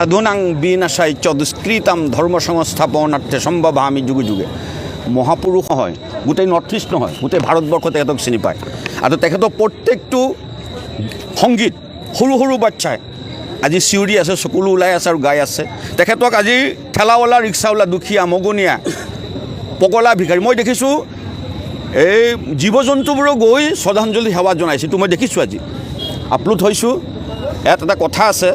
সাধুনাং বিনাশাই চদুষ্কৃতাম ধৰ্ম সংস্থাপনাৰ্থে সম্ভৱামি যুগে যুগে মহাপুৰুষ হয় গোটেই নৰ্থ ইষ্ট নহয় গোটেই ভাৰতবৰ্ষ তেখেতক চিনি পায় আৰু তেখেতৰ প্ৰত্যেকটো সংগীত সৰু সৰু বাচ্চাই আজি চিঞৰি আছে চকুলো ওলাই আছে আৰু গাই আছে তেখেতক আজি ঠেলাৱালা ৰিক্সাৱালা দুখীয়া মগনীয়া পগলা ভিখাৰী মই দেখিছোঁ এই জীৱ জন্তুবোৰক গৈ শ্ৰদ্ধাঞ্জলি সেৱা জনাইছে তো মই দেখিছোঁ আজি আপলোড হৈছোঁ ইয়াত এটা কথা আছে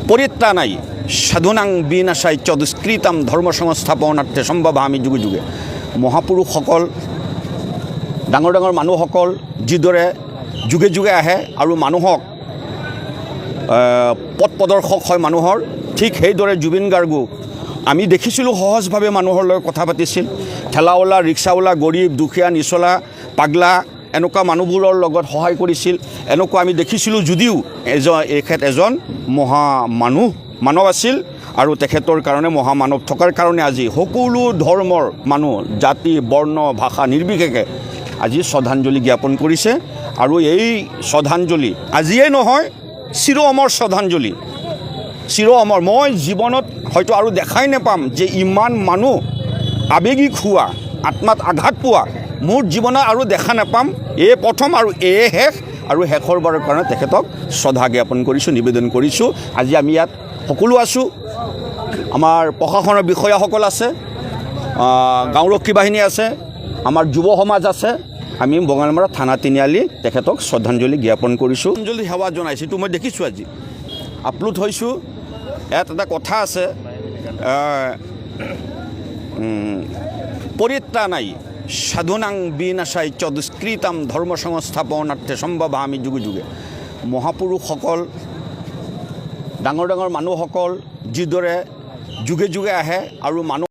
পৰিত্ৰাণাই সাধুনাং বিনাশাই চদুষ্কৃতাম ধৰ্ম সংস্থাপনাৰ্থে সম্ভৱামি যুগে যুগে মহাপুৰুষসকল ডাঙৰ ডাঙৰ মানুহসকল যিদৰে যুগে যুগে আহে আৰু মানুহক পথ প্ৰদৰ্শক হয় মানুহৰ ঠিক সেইদৰে জুবিন গাৰ্গো আমি দেখিছিলোঁ সহজভাৱে মানুহৰ লগত কথা পাতিছিল ঠেলাৱালা ৰিক্সাৱালা গৰীব দুখীয়া নিচলা পাগলা এনেকুৱা মানুহবোৰৰ লগত সহায় কৰিছিল এনেকুৱা আমি দেখিছিলোঁ যদিও এখেত এজন মানৱ আছিল আৰু তেখেতৰ কাৰণে মহামানৱ থকাৰ কাৰণে আজি সকলো ধৰ্মৰ মানুহ জাতি বৰ্ণ ভাষা নিৰ্বিশেষে আজি শ্ৰদ্ধাঞ্জলি জ্ঞাপন কৰিছে আৰু এই শ্ৰদ্ধাঞ্জলি আজিয়ে নহয় চিৰ অমৰ শ্ৰদ্ধাঞ্জলি চিৰ অমৰ মই জীৱনত হয়তো আৰু দেখাই নাপাম যে ইমান মানুহ আৱেগিক হোৱা আত্মাত আঘাত পোৱা মোৰ জীৱনত আৰু দেখা নাপাম এই প্ৰথম আৰু এয়ে শেষ আৰু শেষৰ বাৰৰ কাৰণে তেখেতক শ্ৰদ্ধা জ্ঞাপন কৰিছোঁ নিবেদন কৰিছোঁ আজি আমি ইয়াত সকলো আছোঁ আমাৰ প্ৰশাসনৰ বিষয়াসকল আছে গাঁওৰক্ষী বাহিনী আছে আমাৰ যুৱ সমাজ আছে আমি বঙালমৰা থানা তিনিআলি তেখেতক শ্ৰদ্ধাঞ্জলি জ্ঞাপন কৰিছোঁ শ্ৰদ্ধাঞ্জলি সেৱা জনাইছোঁ তো মই দেখিছোঁ আজি আপলোড হৈছোঁ ইয়াত এটা কথা আছে পৰিত্ৰাণাই সাধুনাং বিনাশাই চদুষ্কৃতাম ধৰ্ম সংস্থাপনাৰ্থে সম্ভৱামি যুগে যুগে মহাপুৰুষসকল ডাঙৰ ডাঙৰ মানুহসকল যিদৰে যুগে যুগে আহে আৰু মানুহ